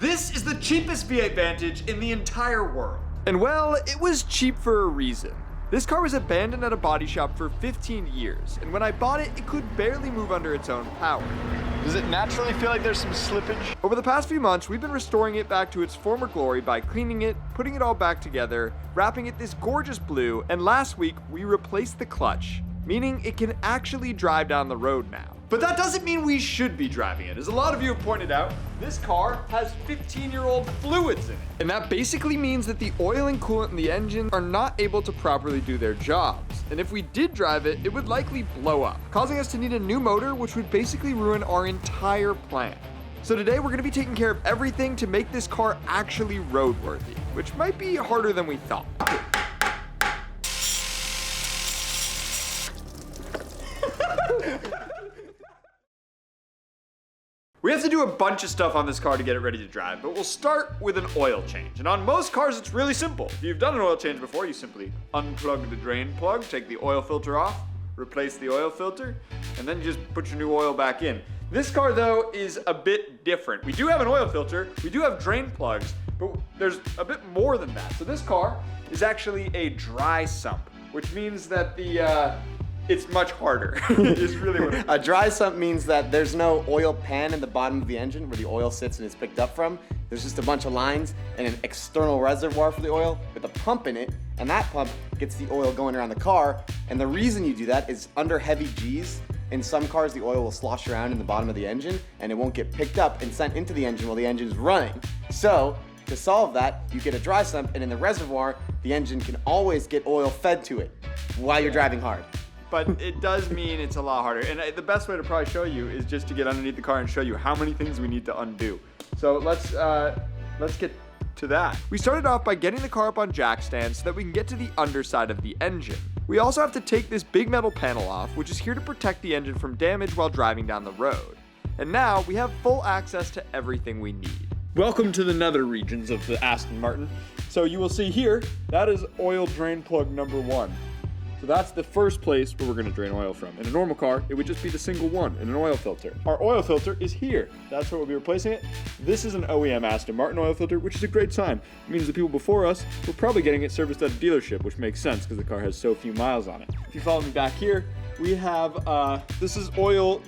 This is the cheapest V8 Vantage in the entire world. And well, it was cheap for a reason. This car was abandoned at a body shop for 15 years, and when I bought it, it could barely move under its own power. Does it naturally feel like there's some slippage? Over the past few months, we've been restoring it back to its former glory by cleaning it, putting it all back together, wrapping it this gorgeous blue, and last week, we replaced the clutch, meaning it can actually drive down the road now. But that doesn't mean we should be driving it. As a lot of you have pointed out, this car has 15-year-old fluids in it. And that basically means that the oil and coolant in the engine are not able to properly do their jobs. And if we did drive it, it would likely blow up, causing us to need a new motor, which would basically ruin our entire plan. So today we're gonna be taking care of everything to make this car actually roadworthy, which might be harder than we thought. We have to do a bunch of stuff on this car to get it ready to drive, but we'll start with an oil change. And on most cars, it's really simple. If you've done an oil change before, you simply unplug the drain plug, take the oil filter off, replace the oil filter, and then just put your new oil back in. This car, though, is a bit different. We do have an oil filter, we do have drain plugs, but there's a bit more than that. So this car is actually a dry sump, which means that it's much harder, is really what it is. A dry sump means that there's no oil pan in the bottom of the engine where the oil sits and is picked up from. There's just a bunch of lines and an external reservoir for the oil with a pump in it, and that pump gets the oil going around the car. And the reason you do that is under heavy G's, in some cars the oil will slosh around in the bottom of the engine and it won't get picked up and sent into the engine while the engine is running. So to solve that, you get a dry sump, and in the reservoir, the engine can always get oil fed to it while you're driving hard. But it does mean it's a lot harder. And the best way to probably show you is just to get underneath the car and show you how many things we need to undo. So let's get to that. We started off by getting the car up on jack stands so that we can get to the underside of the engine. We also have to take this big metal panel off, which is here to protect the engine from damage while driving down the road. And now we have full access to everything we need. Welcome to the nether regions of the Aston Martin. So you will see here, that is oil drain plug number 1. So that's the first place where we're gonna drain oil from. In a normal car, it would just be the single one in an oil filter. Our oil filter is here. That's where we'll be replacing it. This is an OEM Aston Martin oil filter, which is a great sign. It means the people before us were probably getting it serviced at a dealership, which makes sense because the car has so few miles on it. If you follow me back here, we have, this is oil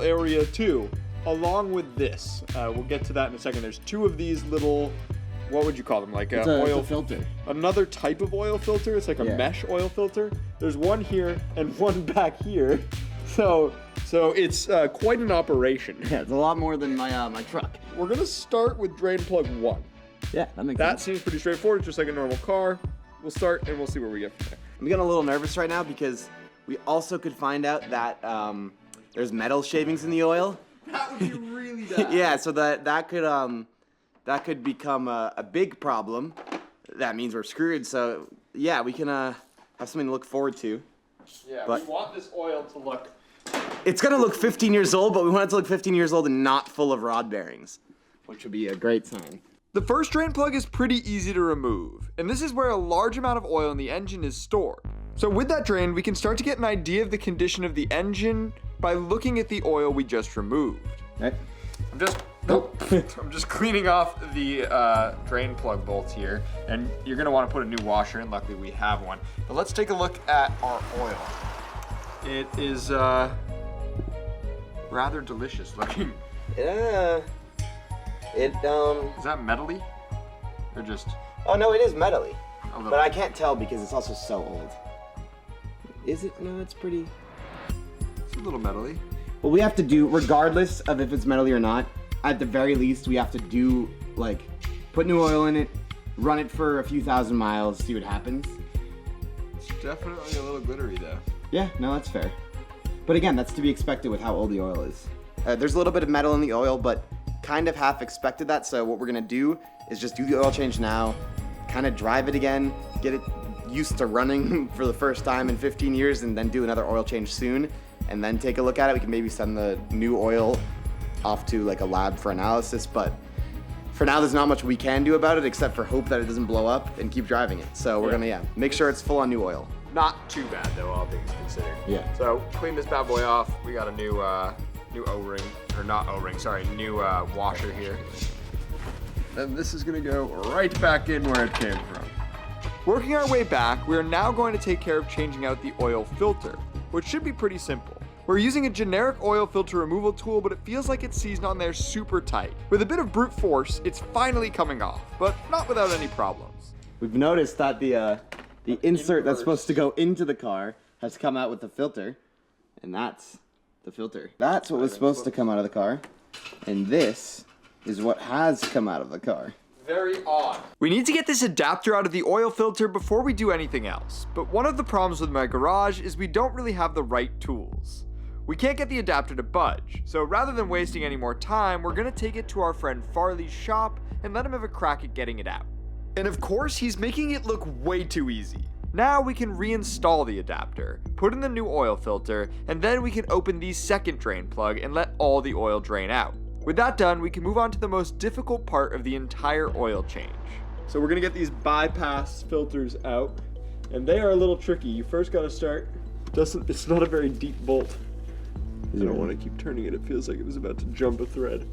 area 2, along with this. We'll get to that in a second. There's 2 of these little, what would you call them? Like It's a filter. Another type of oil filter. It's like a mesh oil filter. There's one here and one back here. So it's quite an operation. Yeah, it's a lot more than my truck. We're gonna start with drain plug 1. Yeah, that makes That sense. seems pretty straightforward. It's just like a normal car. We'll start and we'll see where we get from there. I'm getting a little nervous right now because we also could find out that there's metal shavings in the oil. That would be really bad. Yeah, so that could become a big problem. That means we're screwed. So yeah, we can have something to look forward to. Yeah, but we want this oil to look. It's gonna look 15 years old, but we want it to look 15 years old and not full of rod bearings, which would be a great sign. The first drain plug is pretty easy to remove, and this is where a large amount of oil in the engine is stored. So with that drain, we can start to get an idea of the condition of the engine by looking at the oil we just removed. Okay. I'm just cleaning off the drain plug bolts here, and you're gonna want to put a new washer in. Luckily, we have one. But let's take a look at our oil. It is rather delicious looking. Yeah. Is that metally, or just? Oh no, it is metally, A little? but I can't tell because it's also so old. Is it? No, it's pretty. It's a little metally. What we have to do, regardless of if it's metally or not, at the very least, we have to do, like, put new oil in it, run it for a few thousand miles, see what happens. It's definitely a little glittery though. Yeah, no, that's fair. But again, that's to be expected with how old the oil is. There's a little bit of metal in the oil, but kind of half expected that, so what we're gonna do is just do the oil change now, kind of drive it again, get it used to running for the first time in 15 years, and then do another oil change soon, and then take a look at it. We can maybe send the new oil off to like a lab for analysis, but for now there's not much we can do about it except for hope that it doesn't blow up and keep driving it. So we're gonna make sure it's full on new oil. Not too bad though, all things considered. Yeah. So clean this bad boy off. We got a new O-ring, or not O-ring, sorry, new washer here. then this is gonna go right back in where it came from. Working our way back, we are now going to take care of changing out the oil filter, which should be pretty simple. We're using a generic oil filter removal tool, but it feels like it's seized on there super tight. With a bit of brute force, it's finally coming off, but not without any problems. We've noticed that the insert that's supposed to go into the car has come out with the filter, and that's the filter. That's what was supposed to come out of the car, and this is what has come out of the car. Very odd. We need to get this adapter out of the oil filter before we do anything else, but one of the problems with my garage is we don't really have the right tools. We can't get the adapter to budge, so rather than wasting any more time, we're gonna take it to our friend Farley's shop and let him have a crack at getting it out. And of course, he's making it look way too easy. Now we can reinstall the adapter, put in the new oil filter, and then we can open the second drain plug and let all the oil drain out. With that done, we can move on to the most difficult part of the entire oil change. So we're gonna get these bypass filters out, and they are a little tricky. You first gotta start, it's not a very deep bolt. I don't want to keep turning it. It feels like it was about to jump a thread.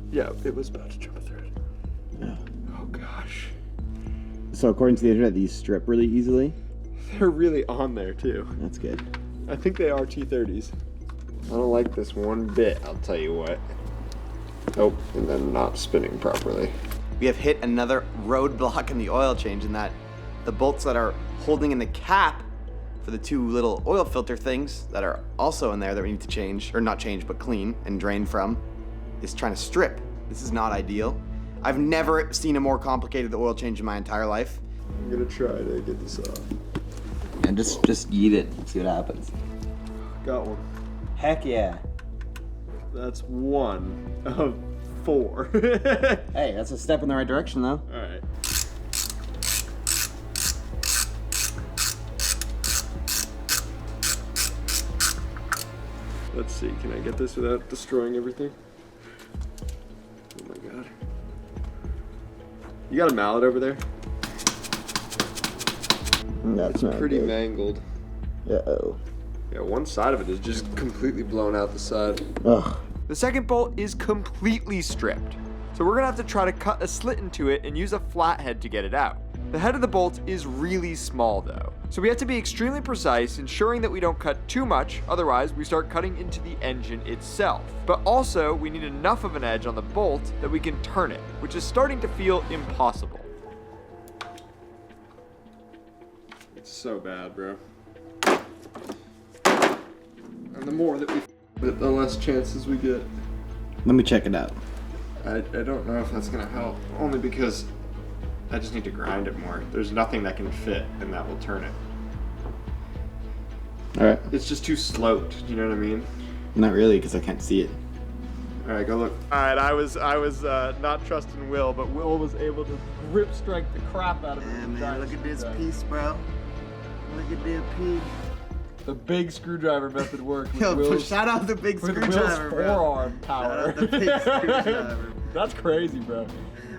Yeah, it was about to jump a thread. Yeah. Oh gosh. So according to the internet, these strip really easily. They're really on there too. That's good. I think they are T30s. I don't like this one bit, I'll tell you what. Oh, and then not spinning properly. We have hit another roadblock in the oil change in that the bolts that are holding in the cap for the two little oil filter things that are also in there that we need to change, or not change, but clean and drain from, is trying to strip. This is not ideal. I've never seen a more complicated oil change in my entire life. I'm gonna try to get this off. And just yeet it, see what happens. Got one. Heck yeah. That's 1 of 4. Hey, that's a step in the right direction though. Alright. Let's see, can I get this without destroying everything? Oh my god. You got a mallet over there? That's not Pretty good. mangled. Uh-oh. Yeah, one side of it is just completely blown out the side. Ugh. The second bolt is completely stripped, so we're gonna have to try to cut a slit into it and use a flathead to get it out. The head of the bolt is really small though, so we have to be extremely precise, ensuring that we don't cut too much, otherwise we start cutting into the engine itself. But also, we need enough of an edge on the bolt that we can turn it, which is starting to feel impossible. It's so bad, bro. And the more that we it, the less chances we get. Let me check it out. I don't know if that's gonna help, only because I just need to grind it more. There's nothing that can fit and that will turn it. Alright. It's just too sloped, you know what I mean? Not really, because I can't see it. Alright, go look. Alright, I was not trusting Will, but Will was able to grip strike the crap out of it. Yeah, man, look at this piece, bro. Look at this piece. The big screwdriver method worked with Yo, Will's, shout out the big with screwdriver, Will's bro. forearm power. Shout out the big screwdriver. That's crazy, bro.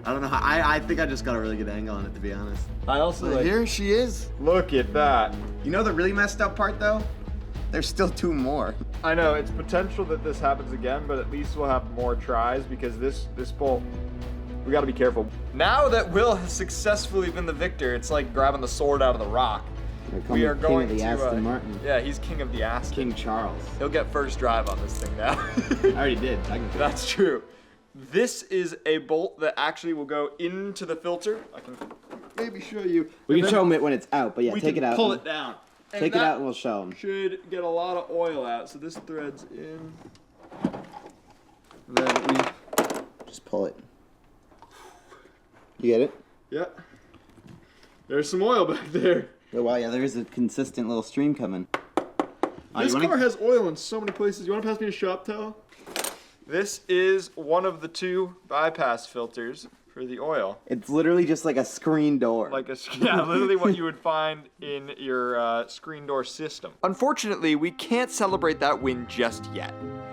I don't know how, I think I just got a really good angle on it, to be honest. I also But here she is. look at that. You know the really messed up part, though? There's still 2 more. I know, it's potential that this happens again, but at least we'll have more tries because this bolt, we gotta be careful. Now that Will has successfully been the victor, it's like grabbing the sword out of the rock. We are going King of the to, Aston Martin. Yeah, he's king of the Aston. King Charles. He'll get first drive on this thing now. I already did. Technically. That's true. This is a bolt that actually will go into the filter. I can maybe show you. We And can then show them it when it's out, but yeah, we take can it out. pull it down. And Take it that out and we'll show them. should get a lot of oil out. So this thread's in. Then we. Just pull it. You get it? Yeah. There's some oil back there. Oh wow, yeah, there is a consistent little stream coming. This car has oil in so many places. You want to pass me a shop towel? This is one of the 2 bypass filters for the oil. It's literally just like a screen door. Like yeah, literally what you would find in your screen door system. Unfortunately, we can't celebrate that win just yet,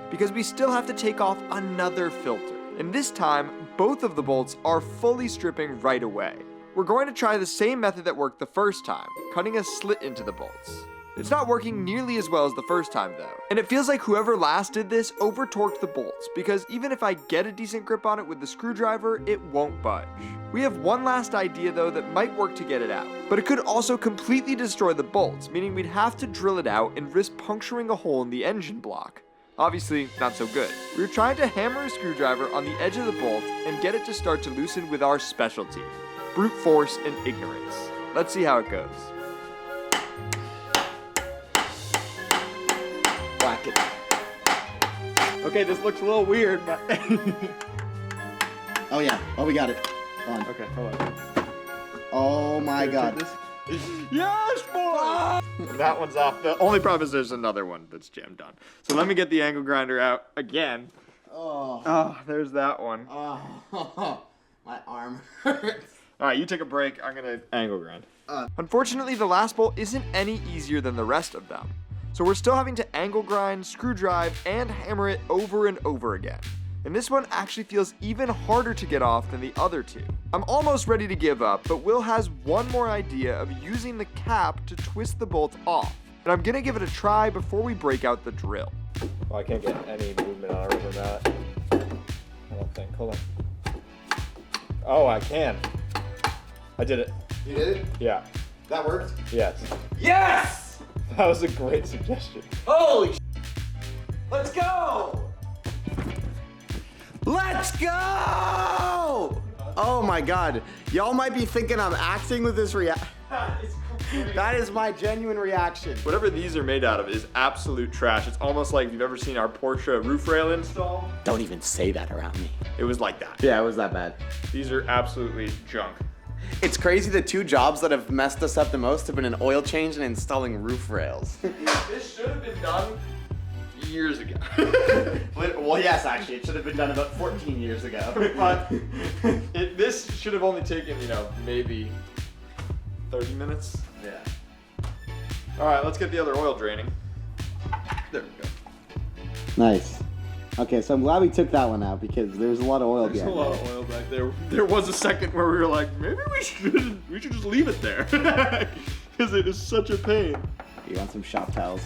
because we still have to take off another filter. And this time, both of the bolts are fully stripping right away. We're going to try the same method that worked the first time, cutting a slit into the bolts. It's not working nearly as well as the first time though. And it feels like whoever last did this over-torqued the bolts, because even if I get a decent grip on it with the screwdriver, it won't budge. We have one last idea though that might work to get it out, but it could also completely destroy the bolts, meaning we'd have to drill it out and risk puncturing a hole in the engine block. Obviously, not so good. We were trying to hammer a screwdriver on the edge of the bolt and get it to start to loosen with our specialty, brute force and ignorance. Let's see how it goes. Whack it. Okay, this looks a little weird, but... Oh yeah. Oh, we got it. Hold on. Okay, hold on. Oh my god. Yes, boy! That one's off. The only problem is there's another one that's jammed on. So let me get the angle grinder out again. Oh. Oh, there's that one. Oh. My arm hurts. All right, you take a break. I'm gonna angle grind. Unfortunately, the last bolt isn't any easier than the rest of them. So we're still having to angle grind, screw drive, and hammer it over and over again. And this one actually feels even harder to get off than the other two. I'm almost ready to give up, but Will has one more idea of using the cap to twist the bolt off. And I'm gonna give it a try before we break out the drill. Oh, I can't get any movement on it from that. I don't think. Hold on. Oh, I can. I did it. You did it? Yeah. That worked? Yes. Yes! That was a great suggestion. Holy sh**. Let's go! Let's go! Oh my god. Y'all might be thinking I'm acting with this reaction. That is my genuine reaction. Whatever these are made out of is absolute trash. It's almost like if you've ever seen our Porsche roof rail install. Don't even say that around me. It was like that. Yeah, it was that bad. These are absolutely junk. It's crazy the two jobs that have messed us up the most have been an oil change and installing roof rails. This should have been done years ago. Well, yes, actually, it should have been done about 14 years ago. But this should have only taken, maybe 30 minutes. Yeah. All right, let's get the other oil draining. There we go. Nice. Okay, so I'm glad we took that one out because there was a lot of oil There's a behind lot it. of oil back there. There was a second where we were like, maybe we should just leave it there because it is such a pain. You want some shop towels?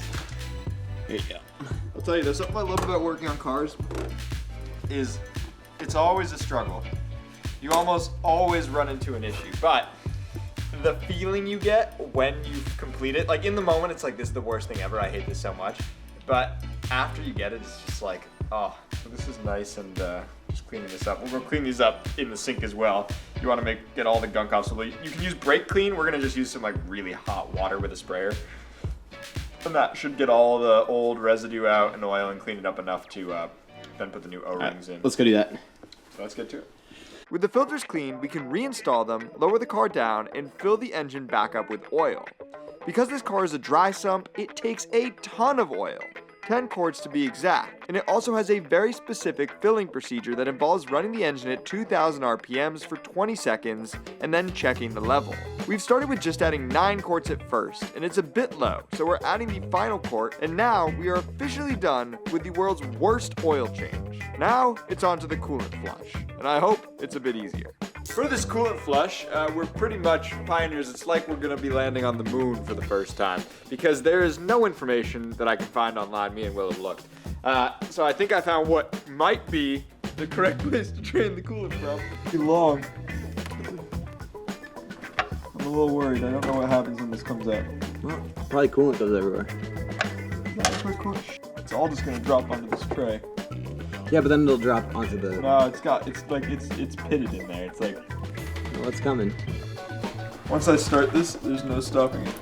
Here you go. I'll tell you, there's something I love about working on cars is it's always a struggle. You almost always run into an issue, but the feeling you get when you complete it, like in the moment, it's like, this is the worst thing ever. I hate this so much. But after you get it, it's just like, oh, this is nice, and just cleaning this up. We'll go clean these up in the sink as well. You want to get all the gunk off. So you can use brake clean. We're gonna just use some like really hot water with a sprayer. And that should get all the old residue out and oil and clean it up enough to then put the new O-rings in. Let's go do that. So let's get to it. With the filters clean, we can reinstall them, lower the car down, and fill the engine back up with oil. Because this car is a dry sump, it takes a ton of oil. 10 quarts to be exact, and it also has a very specific filling procedure that involves running the engine at 2,000 RPMs for 20 seconds and then checking the level. We've started with just adding 9 quarts at first, and it's a bit low, so we're adding the final quart, and now we are officially done with the world's worst oil change. Now it's on to the coolant flush, and I hope it's a bit easier. For this coolant flush, we're pretty much pioneers. It's like we're gonna be landing on the moon for the first time, because there is no information that I can find online. Me and Will have looked. So I think I found what might be the correct place to drain the coolant from. Too long. I'm a little worried. I don't know what happens when this comes out. Well, probably coolant goes everywhere. It's all just gonna drop onto this tray. Yeah, but then it'll drop onto the... No, it's pitted in there. It's like, Well, it's coming. once I start this, there's no stopping it.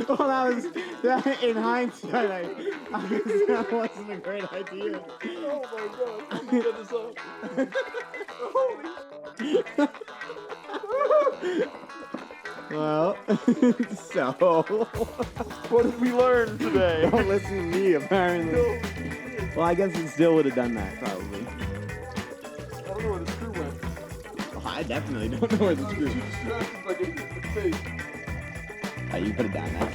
Well, in hindsight, that wasn't a great idea. Oh my god, let me get this off. Well, so... What did we learn today? Don't listen to me, apparently. Well, I guess it still would have done that, probably. I don't know where the screw went. I definitely don't know where the screw is. Like in the face. Alright, you put it down now.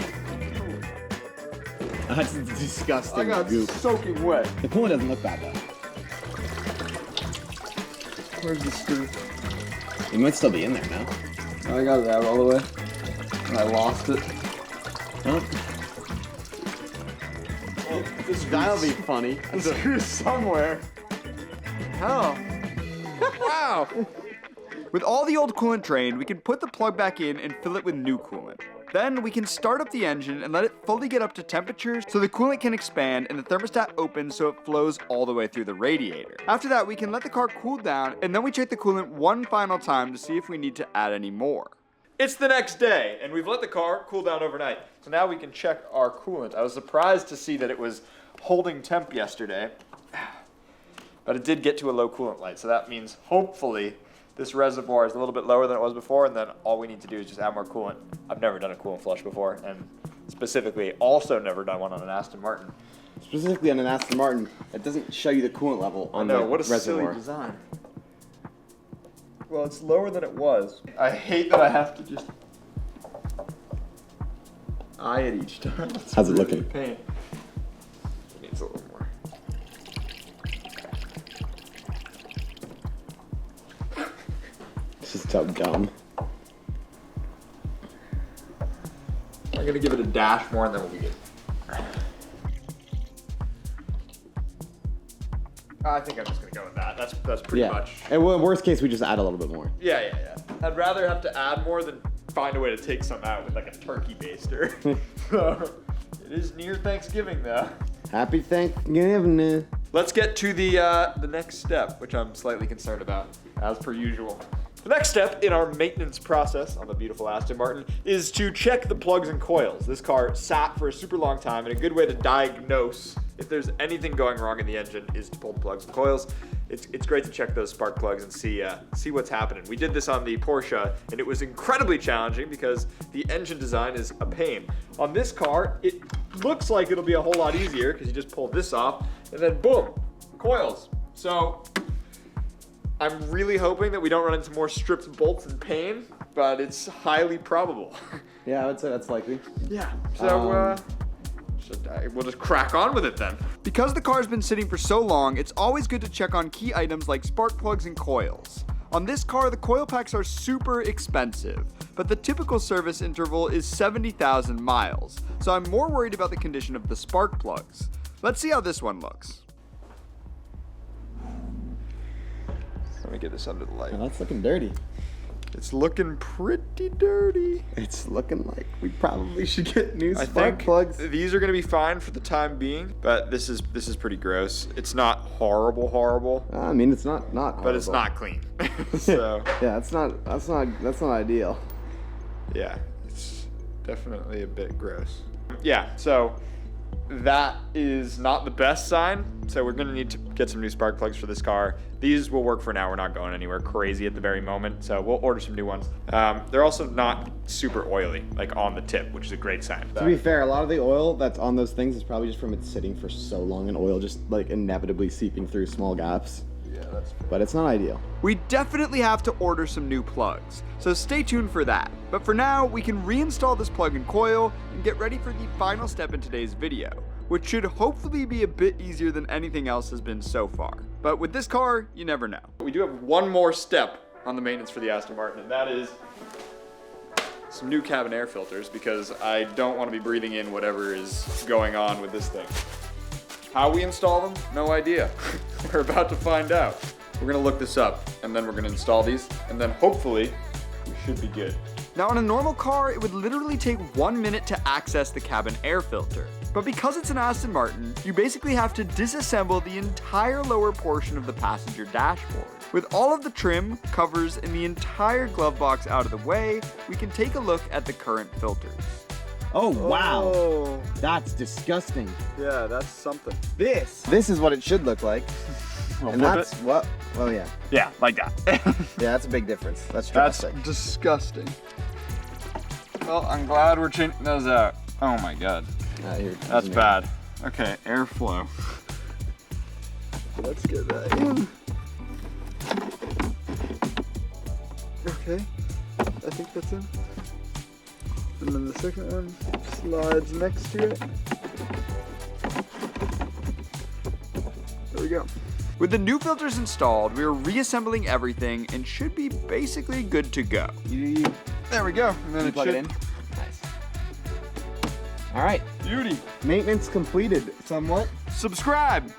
That's disgusting I got goop. soaking wet. The coolant doesn't look bad though. Where's the screw? It might still be in there now. I got it out all the way. And I lost it. Oh. That'll be The funny. screw's somewhere. Oh. Wow. With all the old coolant drained, we can put the plug back in and fill it with new coolant. Then we can start up the engine and let it fully get up to temperature so the coolant can expand and the thermostat opens so it flows all the way through the radiator. After that, we can let the car cool down and then we check the coolant one final time to see if we need to add any more. It's the next day, and we've let the car cool down overnight. So now we can check our coolant. I was surprised to see that it was holding temp yesterday, but it did get to a low coolant light. So that means hopefully this reservoir is a little bit lower than it was before, and then all we need to do is just add more coolant. I've never done a coolant flush before, and specifically also never done one on an Aston Martin. Specifically on an Aston Martin, it doesn't show you the coolant level on the What a reservoir. silly design. Well, it's lower than it was. I hate that I have to just eye it each time. It's How's it really looking? a pain. It needs a little more. It's just so dumb. I'm gonna give it a dash more and then we'll be good. I think I'm just gonna go with that. That's pretty Yeah. much. And worst case, we just add a little bit more. Yeah. I'd rather have to add more than find a way to take some out with like a turkey baster. So, it is near Thanksgiving though. Happy Thanksgiving. Let's get to the next step, which I'm slightly concerned about, as per usual. The next step in our maintenance process on the beautiful Aston Martin is to check the plugs and coils. This car sat for a super long time, and a good way to diagnose if there's anything going wrong in the engine is to pull the plugs and coils. It's great to check those spark plugs and see what's happening. We did this on the Porsche, and it was incredibly challenging because the engine design is a pain. On this car, it looks like it'll be a whole lot easier because you just pull this off, and then boom, coils. So I'm really hoping that we don't run into more strips, bolts, and pain, but it's highly probable. Yeah, I would say that's likely. Yeah. So we'll just crack on with it then. Because the car's been sitting for so long, it's always good to check on key items like spark plugs and coils. On this car, the coil packs are super expensive, but the typical service interval is 70,000 miles, so I'm more worried about the condition of the spark plugs. Let's see how this one looks. Let me get this under the light. Now, that's looking dirty. It's looking pretty dirty. It's looking like we probably should get new I spark think plugs. these are gonna be fine for the time being, but this is pretty gross. It's not horrible, I mean, it's not but it's not clean. So Yeah, that's not ideal. yeah, it's definitely a bit gross. Yeah, so that is not the best sign. So we're gonna need to get some new spark plugs for this car. These will work for now. We're not going anywhere crazy at the very moment, so we'll order some new ones. They're also not super oily, like on the tip, which is a great sign. To be fair, a lot of the oil that's on those things is probably just from it sitting for so long and oil just like inevitably seeping through small gaps. Yeah, that's fair. But it's not ideal. We definitely have to order some new plugs, so stay tuned for that. But for now, we can reinstall this plug and coil and get ready for the final step in today's video, which should hopefully be a bit easier than anything else has been so far. But with this car, you never know. We do have one more step on the maintenance for the Aston Martin, and that is some new cabin air filters, because I don't want to be breathing in whatever is going on with this thing. How we install them? No idea. We're about to find out. We're gonna look this up, and then we're gonna install these, and then hopefully we should be good. Now on a normal car, it would literally take 1 minute to access the cabin air filter. But because it's an Aston Martin, you basically have to disassemble the entire lower portion of the passenger dashboard. With all of the trim, covers, and the entire glove box out of the way, we can take a look at the current filters. Oh, wow. Oh, That's disgusting. yeah, that's something. This is what it should look like. And that's what, well, yeah. Yeah, like that. Yeah, that's a big difference. That's That's drastic. disgusting. Well, I'm glad we're changing those out. Oh my god. Here, That's bad. Okay, airflow. Let's get that in. Okay, I think that's in. And then the second one slides next to it. There we go. With the new filters installed, we are reassembling everything and should be basically good to go. There we go. And then You it plug should... it in. Nice. All right. Beauty. Maintenance completed somewhat. Subscribe.